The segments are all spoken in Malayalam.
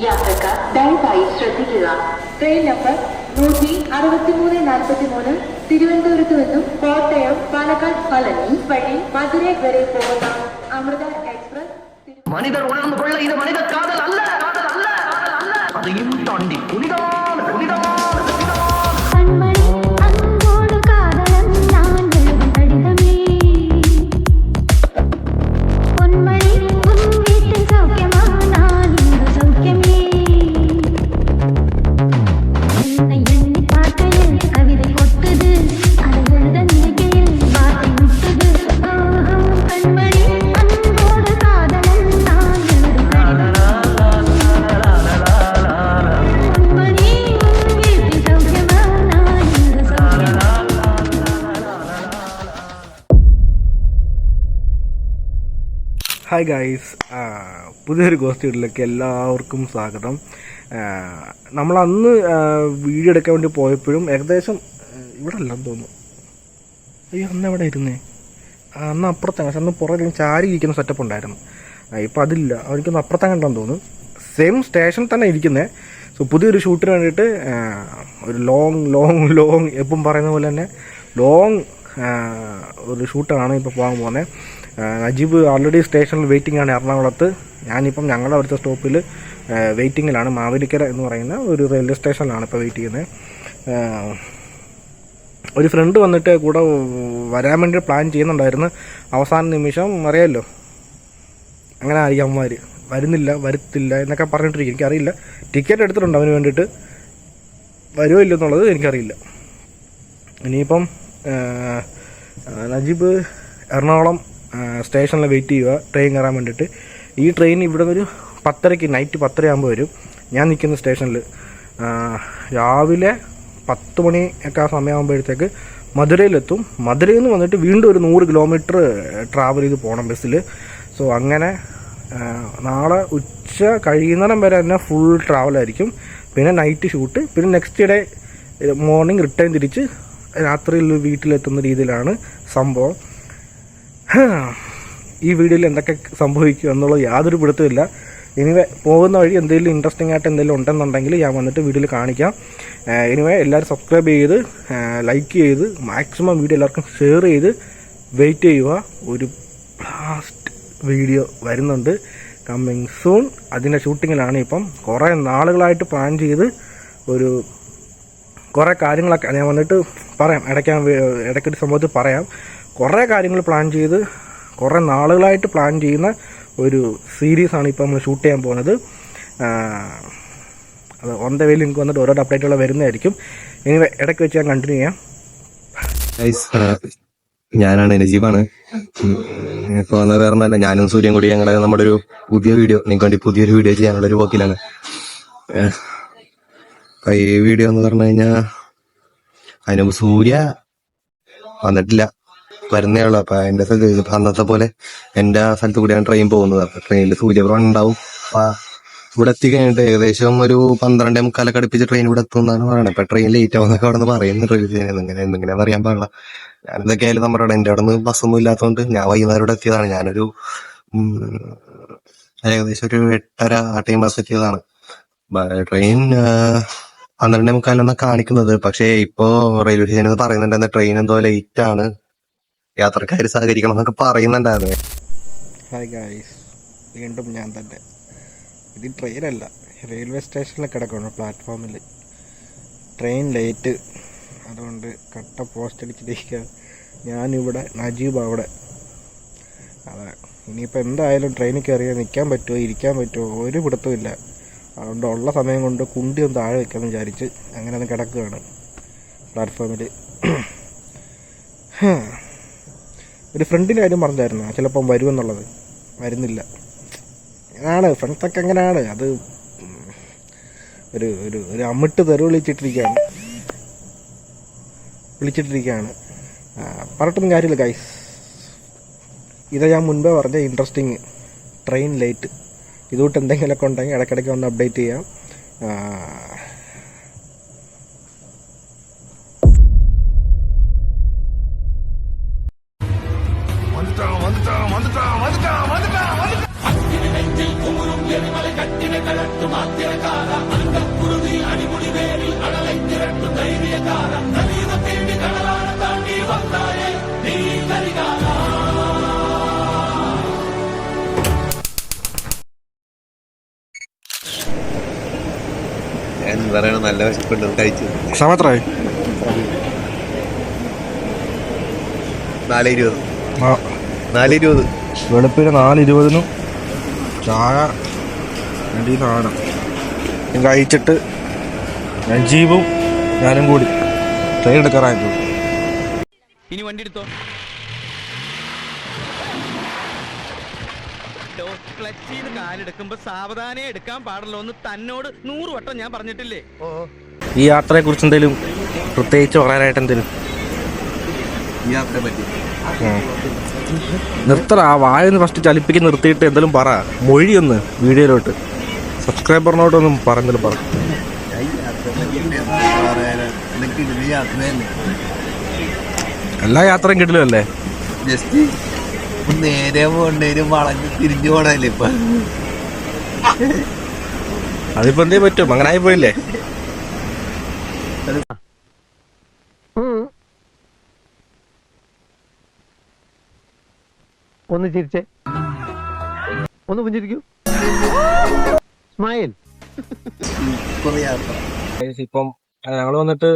യാത്രക്കാർ ദയവായി ശ്രദ്ധിക്കുക. ട്രെയിൻ നമ്പർ 16343 തിരുവനന്തപുരത്ത് നിന്നും കോട്ടയം പാലക്കാട് പളനി വഴി മധുരൈ വരെ പോകുന്ന അമൃത എക്സ്പ്രസ്. மனிதர் உணர்ந்து கொள்ள இது மனித காதல் அல்ல, அதையும் தாண்டி புனிதமான புனிதமான ഹായ് ഗായ്സ്, പുതിയൊരു ഗോസ്റ്റ് വീഡിയോയിലേക്ക് എല്ലാവർക്കും സ്വാഗതം. നമ്മൾ അന്ന് വീഡിയോ എടുക്കാൻ വേണ്ടി പോയപ്പോഴും ഏകദേശം ഇവിടെ അല്ലെന്ന് തോന്നുന്നു. അയ്യോ, അന്ന് എവിടെ ഇരുന്നേ? അന്ന് അപ്പുറത്താണ്. പക്ഷെ അന്ന് പുറകിൽ ചാരി ഇരിക്കുന്ന സെറ്റപ്പ് ഉണ്ടായിരുന്നു. ഇപ്പം അതില്ല. അവർക്കൊന്ന് അപ്പുറത്താൻ കണ്ടെന്ന് തോന്നുന്നു. സെയിം സ്റ്റേഷനിൽ തന്നെ ഇരിക്കുന്നത്. സോ പുതിയൊരു ഷൂട്ടിന് വേണ്ടിയിട്ട് ഒരു ലോങ് എപ്പം പറയുന്ന പോലെ തന്നെ ലോങ് ഒരു ഷൂട്ടാണ് ഇപ്പോൾ പോകാൻ പോകുന്നത്. നജീബ് ഓൾറെഡി സ്റ്റേഷനിൽ വെയിറ്റിംഗ് ആണ് എറണാകുളത്ത്. ഞാനിപ്പം ഞങ്ങളുടെ അവിടുത്തെ സ്റ്റോപ്പിൽ വെയിറ്റിങ്ങിലാണ്. മാവേലിക്കര എന്ന് പറയുന്ന ഒരു റെയിൽവേ സ്റ്റേഷനിലാണ് ഇപ്പോൾ വെയിറ്റ് ചെയ്യുന്നത്. ഒരു ഫ്രണ്ട് വന്നിട്ട് കൂടെ വരാൻ വേണ്ടി പ്ലാൻ ചെയ്യുന്നുണ്ടായിരുന്നു. അവസാന നിമിഷം അറിയാമല്ലോ, അങ്ങനെ ആയിരിക്കും അമ്മമാർ വരത്തില്ല എന്നൊക്കെ പറഞ്ഞിട്ടിരിക്കും. എനിക്കറിയില്ല. ടിക്കറ്റ് എടുത്തിട്ടുണ്ട് അവന് വേണ്ടിയിട്ട്. വരുമോ ഇല്ലെന്നുള്ളത് എനിക്കറിയില്ല. ഇനിയിപ്പം നജീബ് എറണാകുളം സ്റ്റേഷനിൽ വെയിറ്റ് ചെയ്യുക ട്രെയിൻ കയറാൻ വേണ്ടിയിട്ട്. ഈ ട്രെയിൻ ഇവിടെ നിന്നൊരു 10:30 നൈറ്റ് 10:30 ആകുമ്പോൾ വരും. ഞാൻ നിൽക്കുന്ന സ്റ്റേഷനിൽ രാവിലെ 10 മണിയൊക്കെ ആ സമയമാകുമ്പോഴത്തേക്ക് മധുരയിലെത്തും. മധുരയിൽ നിന്ന് വന്നിട്ട് വീണ്ടും ഒരു 100 കിലോമീറ്റർ ട്രാവൽ ചെയ്ത് പോകണം ബസ്സിൽ. സോ അങ്ങനെ നാളെ ഉച്ച കഴിയുന്നിടം വരെ തന്നെ ഫുൾ ട്രാവലായിരിക്കും. പിന്നെ നൈറ്റ് ഷൂട്ട്, പിന്നെ നെക്സ്റ്റ് ഡേ മോർണിംഗ് റിട്ടേൺ തിരിച്ച് രാത്രിയിൽ വീട്ടിലെത്തുന്ന രീതിയിലാണ് സംഭവം. ഈ വീഡിയോയിൽ എന്തൊക്കെ സംഭവിക്കും എന്നുള്ളത് യാതൊരു പിടുത്തമില്ല. എനിവേ പോകുന്ന വഴി എന്തെങ്കിലും ഇൻട്രസ്റ്റിംഗ് ആയിട്ട് എന്തെങ്കിലും ഉണ്ടെന്നുണ്ടെങ്കിൽ ഞാൻ വന്നിട്ട് വീഡിയോയിൽ കാണിക്കാം. എനിവേ എല്ലാവരും സബ്സ്ക്രൈബ് ചെയ്ത് ലൈക്ക് ചെയ്ത് മാക്സിമം വീഡിയോ എല്ലാവർക്കും ഷെയർ ചെയ്ത് വെയിറ്റ് ചെയ്യുക. ഒരു ബ്ലാസ്റ്റ് വീഡിയോ വരുന്നുണ്ട്, കമ്മിങ് സൂൺ. അതിൻ്റെ ഷൂട്ടിങ്ങിലാണ് ഇപ്പം. കുറേ നാളുകളായിട്ട് പ്ലാൻ ചെയ്ത് ഒരു കുറേ കാര്യങ്ങളൊക്കെ ഞാൻ വന്നിട്ട് പറയാം. ഇടയ്ക്കൊരു സംഭവത്തിൽ പറയാം. കുറേ കാര്യങ്ങൾ പ്ലാൻ ചെയ്ത് കുറേ നാളുകളായിട്ട് പ്ലാൻ ചെയ്യുന്ന ഒരു സീരീസാണ് ഇപ്പോൾ നമ്മൾ ഷൂട്ട് ചെയ്യാൻ പോകുന്നത്. അത് ഓൺ ദ വേ ലിങ്ക് വന്നിട്ട് ഓരോ അപ്ഡേറ്റുകൾ വരുന്നതായിരിക്കും. ഇനി ഇടയ്ക്ക് വെച്ച് ഞാൻ കണ്ടിന്യൂ ചെയ്യാം. ഞാനാണ് നജീബാണ്. ഇപ്പോൾ വന്നത് വേറെ ഒന്നല്ല, ഞാനും സൂര്യൻ കൂടി നമ്മുടെ ഒരു പുതിയ വീഡിയോ നിങ്ങൾക്ക് വേണ്ടി പുതിയൊരു വീഡിയോ ചെയ്യാനുള്ളൊരു വോക്കിലാണ്. അപ്പൊ ഈ വീഡിയോ എന്ന് പറഞ്ഞു കഴിഞ്ഞാൽ അതിന് സൂര്യ വന്നിട്ടില്ല, വരുന്നേ ഉള്ളു. അപ്പൊ എന്റെ സ്ഥലത്ത് അന്നത്തെ പോലെ എന്റെ സ്ഥലത്ത് കൂടിയാണ് ട്രെയിൻ പോകുന്നത്. അപ്പൊ ട്രെയിനിൽ സൂര്യപ്രഭ ഉണ്ടാവും. അപ്പൊ ഇവിടെ എത്തി കഴിഞ്ഞിട്ട് ഏകദേശം ഒരു 12:45 അടുപ്പിച്ച് ട്രെയിൻ ഇവിടെ എത്തും എന്നാണ് പറയുന്നത്. ഇപ്പൊ ട്രെയിൻ ലേറ്റ് ആവുന്നൊക്കെ അവിടെ നിന്ന് പറയുന്നുണ്ട്. ഇങ്ങനെ അറിയാൻ പാടില്ല. ഞാനിതൊക്കെ ആയാലും നമ്മുടെ അവിടെ എന്റെ അവിടെ നിന്ന് ബസ്സൊന്നും ഇല്ലാത്തതുകൊണ്ട് ഞാൻ വൈകുന്നേരം ഇവിടെ എത്തിയതാണ്. ഞാനൊരു ഏകദേശം ഒരു 8:30 ആ ടൈം ബസ് എത്തിയതാണ്. ട്രെയിൻ 12:45 കാണിക്കുന്നത്. പക്ഷേ ഇപ്പോ റെയിൽവേ സ്റ്റേഷനിൽ പറയുന്നുണ്ടായിരുന്നു ട്രെയിൻ എന്തോ ലേറ്റ് ആണ്, യാത്രക്കാർ സഹകരിക്കണം എന്നൊക്കെ പറയുന്നുണ്ടായിരുന്നു. ഹായ് ഗായ്സ്, വീണ്ടും ഞാൻ തന്നെ. ഇത് ട്രെയിനല്ല, റെയിൽവേ സ്റ്റേഷനിൽ കിടക്കണം പ്ലാറ്റ്ഫോമിൽ. ട്രെയിൻ ലേറ്റ്, അതുകൊണ്ട് കട്ട പോസ്റ്റ് അടിച്ചിരിക്കുക. ഞാനിവിടെ, നജീബ് അവിടെ. അതെ, ഇനിയിപ്പോൾ എന്തായാലും ട്രെയിനിൽ കയറിയാൽ നിൽക്കാൻ പറ്റുമോ ഇരിക്കാൻ പറ്റുമോ ഒരു പിടുത്തവും ഇല്ല. അതുകൊണ്ട് ഉള്ള സമയം കൊണ്ട് കുണ്ടി ഒന്ന് താഴെ വെക്കാമെന്ന് വിചാരിച്ച് അങ്ങനെ ഒന്ന് കിടക്കുകയാണ് പ്ലാറ്റ്ഫോമിൽ. ഒരു ഫ്രണ്ടിൻ്റെ കാര്യം പറഞ്ഞായിരുന്നു ചിലപ്പം വരുമെന്നുള്ളത്. വരുന്നില്ല. ആണ് ഫ്രണ്ട്സൊക്കെ എങ്ങനെയാണ്, അത് ഒരു ഒരു ഒരു അമ്മിട്ട് തെറി വിളിച്ചിട്ടിരിക്കുകയാണ്. പറഞ്ഞിട്ടൊന്നും കാര്യമില്ല ഗൈസ്. ഇതാ ഞാൻ മുൻപേ പറഞ്ഞ ഇൻട്രസ്റ്റിങ് ട്രെയിൻ ലേറ്റ്. ഇതുകൊണ്ട് എന്തെങ്കിലുമൊക്കെ ഉണ്ടെങ്കിൽ ഇടയ്ക്കിടയ്ക്ക് ഒന്ന് അപ്ഡേറ്റ് ചെയ്യാം. வந்துட்டான் എന്ത് പറയണ, നല്ല വിശപ്പുണ്ട്, കഴിച്ചു. സമയത്രായി 4:20. ആ 4:20. വെളുപ്പിന് 4:20 ചായ വേണ്ടി സാധനം കഴിച്ചിട്ട് നജീബും ഞാനും കൂടി ട്രെയിൻ എടുക്കാറായിരുന്നു. ഇനി വണ്ടി എടുത്തോ. ക്ലച്ചിൽ കാലെടുക്കുമ്പോ സാവധാനം എടുക്കാൻ പാടുള്ളൂ എന്ന് തന്നോട് 100 വട്ടം ഞാൻ പറഞ്ഞിട്ടില്ലേ? ഈ യാത്രയെ കുറിച്ച് എന്തെങ്കിലും പ്രത്യേകിച്ച് പറയാനായിട്ട് എന്തെങ്കിലും ഈ യാത്രയെ പറ്റി നിർത്തറ ആ വായൊന്ന് ഫസ്റ്റ് ചലിപ്പിക്ക് നിർത്തിയിട്ട് എന്തെങ്കിലും പറ, മൊഴിയൊന്ന് വീഡിയോയിലോട്ട് സബ്സ്ക്രൈബറിനോട്ടൊന്നും പറഞ്ഞെങ്കിലും പറ. എല്ലാ യാത്രയും കിട്ടില്ലല്ലേ, ജസ്റ്റ് നേരെ പോകണ്ടേരും വളഞ്ഞ് തിരിഞ്ഞു പോണല്ലേ ഇപ്പൊ. അതിപ്പോ എന്തേ പറ്റും, അങ്ങനെ ആയി പോയില്ലേ. ഒന്ന് ചിരിച്ചേ, ഒന്ന് പുഞ്ചിരിക്കൂ, സ്മൈൽ. ഇപ്പം ഞങ്ങൾ വന്നിട്ട്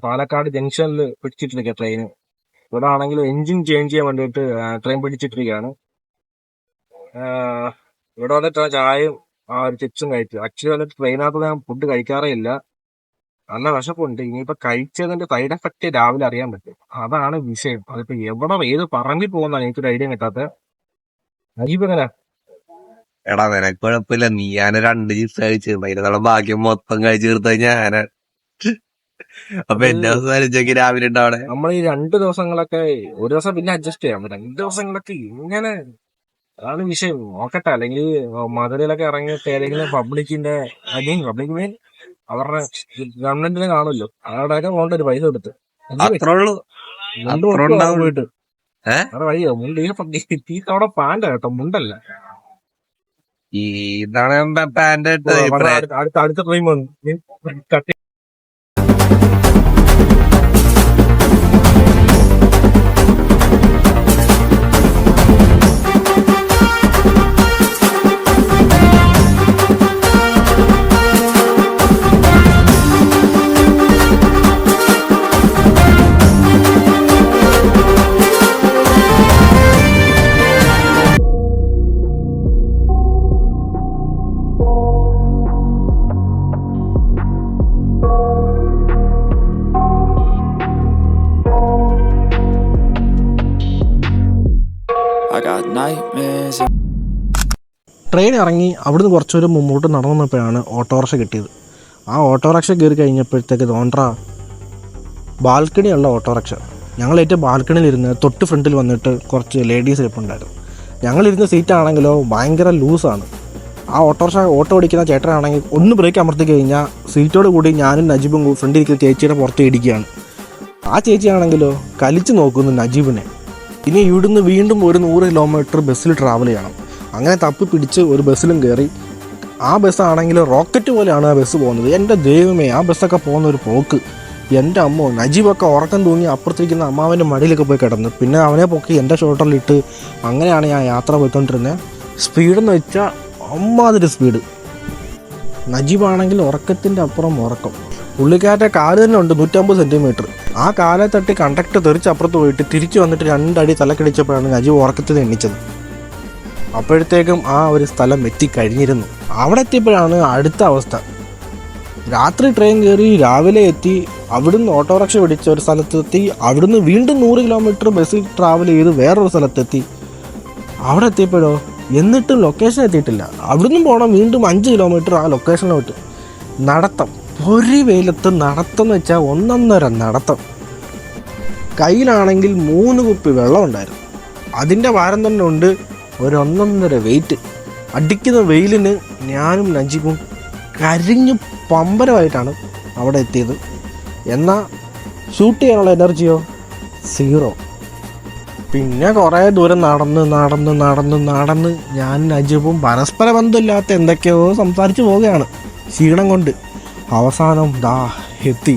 പാലക്കാട് ജംഗ്ഷനിൽ പിടിച്ചിട്ടിരിക്കുക ട്രെയിന്. ഇവിടെ ആണെങ്കിലും എൻജിൻ ചേഞ്ച് ചെയ്യാൻ വേണ്ടിയിട്ട് ട്രെയിൻ പിടിച്ചിട്ടിരിക്കുകയാണ്. ഇവിടെ വന്നിട്ട് ചായയും ആ ഒരു ചിപ്സും കഴിച്ചു. ആക്ച്വലി വന്നിട്ട് ട്രെയിനകത്ത് ഞാൻ ഫുഡ് കഴിക്കാറേ ഇല്ല, നല്ല വിശപ്പുണ്ട്. ഇനിയിപ്പോ കഴിച്ചതിന്റെ സൈഡ് എഫക്റ്റ് രാവിലെ അറിയാൻ പറ്റും, അതാണ് വിഷയം. അതിപ്പോ എവിടെ ഏത് പറമ്പിൽ പോകുന്നതാണ് എനിക്കൊരു ഐഡിയ കിട്ടാത്ത. അജീബ് എങ്ങനെ? എടാ നിനക്ക് കുഴപ്പമില്ല, നീ ഞാൻ 2 ചിപ്സ് കഴിച്ച് അതിനുള്ള ഭാഗ്യം മൊത്തം കഴിച്ച് തീർത്ത ഞാന്. അപ്പൊ എന്റെ അവസാനിച്ചൊക്കെ രാവിലെ ഉണ്ടാവണേ. നമ്മൾ ഈ 2 ദിവസങ്ങളൊക്കെ, ഒരു ദിവസം പിന്നെ അഡ്ജസ്റ്റ് ചെയ്യാം, 2 ദിവസങ്ങളൊക്കെ ഇങ്ങനെ, അതാണ് വിഷയം. നോക്കട്ടെ, അല്ലെങ്കിൽ മധുരയിലൊക്കെ ഇറങ്ങിയിട്ട് ഏതെങ്കിലും പബ്ലിക്കിന്റെ പബ്ലിക് മീൻ അവരുടെ ഗവൺമെന്റിനെ കാണുമല്ലോ, അവിടെയൊക്കെ പോകേണ്ട ഒരു പൈസ കൊടുത്ത് അത്രേ ഉള്ളൂ. പോയിട്ട് അവിടെ വഴിയോ മുണ്ട് ഈ അവിടെ പാൻഡ കേട്ടോ, മുണ്ടല്ല. ഇതാണ് പാന്റ് അടുത്ത ട്രെയിൻ വന്നു കട്ടി. ട്രെയിൻ ഇറങ്ങി അവിടുന്ന് കുറച്ചൊരു മുമ്പോട്ട് നടന്നു വന്നപ്പോഴാണ് ഓട്ടോറിക്ഷ കിട്ടിയത്. ആ ഓട്ടോറിക്ഷ കയറി കഴിഞ്ഞപ്പോഴത്തേക്ക് തോണ്ടാ ബാൽക്കണിയുള്ള ഓട്ടോറിക്ഷ. ഞങ്ങളേറ്റവും ബാൽക്കണിയിലിരുന്ന് തൊട്ട് ഫ്രണ്ടിൽ വന്നിട്ട് കുറച്ച് ലേഡീസ് ഇരിപ്പുണ്ടായിരുന്നു. ഞങ്ങളിരുന്ന സീറ്റാണെങ്കിലോ ഭയങ്കര ലൂസാണ്. ആ ഓട്ടോ ഓടിക്കുന്ന ചേട്ടനാണെങ്കിൽ ഒന്ന് ബ്രേക്ക് അമർത്തി കഴിഞ്ഞാൽ സീറ്റോട് കൂടി ഞാനും നജീബും ഫ്രണ്ടിൽ ഇരിക്കുന്ന ചേച്ചിയുടെ പുറത്ത് ഇടിക്കുകയാണ്. ആ ചേച്ചിയാണെങ്കിലോ കലിച്ച് നോക്കുന്നു നജീബിനെ. ഇനി ഇവിടുന്ന് വീണ്ടും ഒരു 100 കിലോമീറ്റർ ബസ്സിൽ ട്രാവൽ ചെയ്യണം. അങ്ങനെ തപ്പി പിടിച്ച് ഒരു ബസ്സിലും കയറി. ആ ബസ്സാണെങ്കിൽ റോക്കറ്റ് പോലെയാണ് ആ ബസ് പോകുന്നത്. എൻ്റെ ദൈവമേ, ആ ബസ്സൊക്കെ പോകുന്ന ഒരു പോക്ക്, എൻ്റെ അമ്മോ. നജീബൊക്കെ ഉറക്കം തൂങ്ങി അപ്പുറത്തിരിക്കുന്ന അമ്മാവൻ്റെ മടിയിലൊക്കെ പോയി കിടന്നു. പിന്നെ അവനെ പൊക്കി എൻ്റെ ഷോൾഡറിലിട്ട് അങ്ങനെയാണ് ഞാൻ യാത്ര പോയിക്കൊണ്ടിരുന്നത്. സ്പീഡെന്ന് വെച്ചാൽ അമ്മാതിരി സ്പീഡ്. നജീബാണെങ്കിൽ ഉറക്കത്തിൻ്റെ അപ്പുറം ഉറക്കം. പുള്ളിക്കാരുടെ കാല് തന്നെ ഉണ്ട് 150 സെൻറ്റിമീറ്റർ. ആ കാലെ തട്ടി കണ്ടക്ടർ തെറിച്ചപ്പുറത്ത് പോയിട്ട് തിരിച്ചു വന്നിട്ട് 2 അടി തലക്കടിച്ചപ്പോഴാണ് നജീബ് ഉറക്കത്തിൽ എണ്ണിച്ചത്. അപ്പോഴത്തേക്കും ആ ഒരു സ്ഥലം എത്തിക്കഴിഞ്ഞിരുന്നു. അവിടെ എത്തിയപ്പോഴാണ് അടുത്ത അവസ്ഥ. രാത്രി ട്രെയിൻ കയറി രാവിലെ എത്തി, അവിടുന്ന് ഓട്ടോറിക്ഷ പിടിച്ച ഒരു സ്ഥലത്തെത്തി, അവിടുന്ന് വീണ്ടും 100 കിലോമീറ്റർ ബസ്സിൽ ട്രാവൽ ചെയ്ത് വേറൊരു സ്ഥലത്തെത്തി. അവിടെ എത്തിയപ്പോഴോ എന്നിട്ടും ലൊക്കേഷൻ എത്തിയിട്ടില്ല. അവിടുന്ന് പോകണം വീണ്ടും 5 കിലോമീറ്റർ ആ ലൊക്കേഷനിലോട്ട്. നടത്തം, ഒരു വെയിലത്ത് നടത്തം എന്ന് വെച്ചാൽ 1.5 നടത്തം. കയ്യിലാണെങ്കിൽ 3 കുപ്പി വെള്ളം ഉണ്ടായിരുന്നു. അതിൻ്റെ ഭാരം തന്നെ ഉണ്ട് ഒരു 1.5 വെയിറ്റ്. അടിക്കുന്ന വെയിലിന് ഞാനും നജീബും കരിഞ്ഞു പമ്പരമായിട്ടാണ് അവിടെ എത്തിയത്. എന്നാൽ ഷൂട്ട് ചെയ്യാനുള്ള എനർജിയോ 0. പിന്നെ കുറേ ദൂരം നടന്ന് ഞാൻ നജീബും പരസ്പര ബന്ധമില്ലാത്ത എന്തൊക്കെയോ സംസാരിച്ച് പോവുകയാണ് ക്ഷീണം കൊണ്ട്. അവസാനം ദാ എത്തി.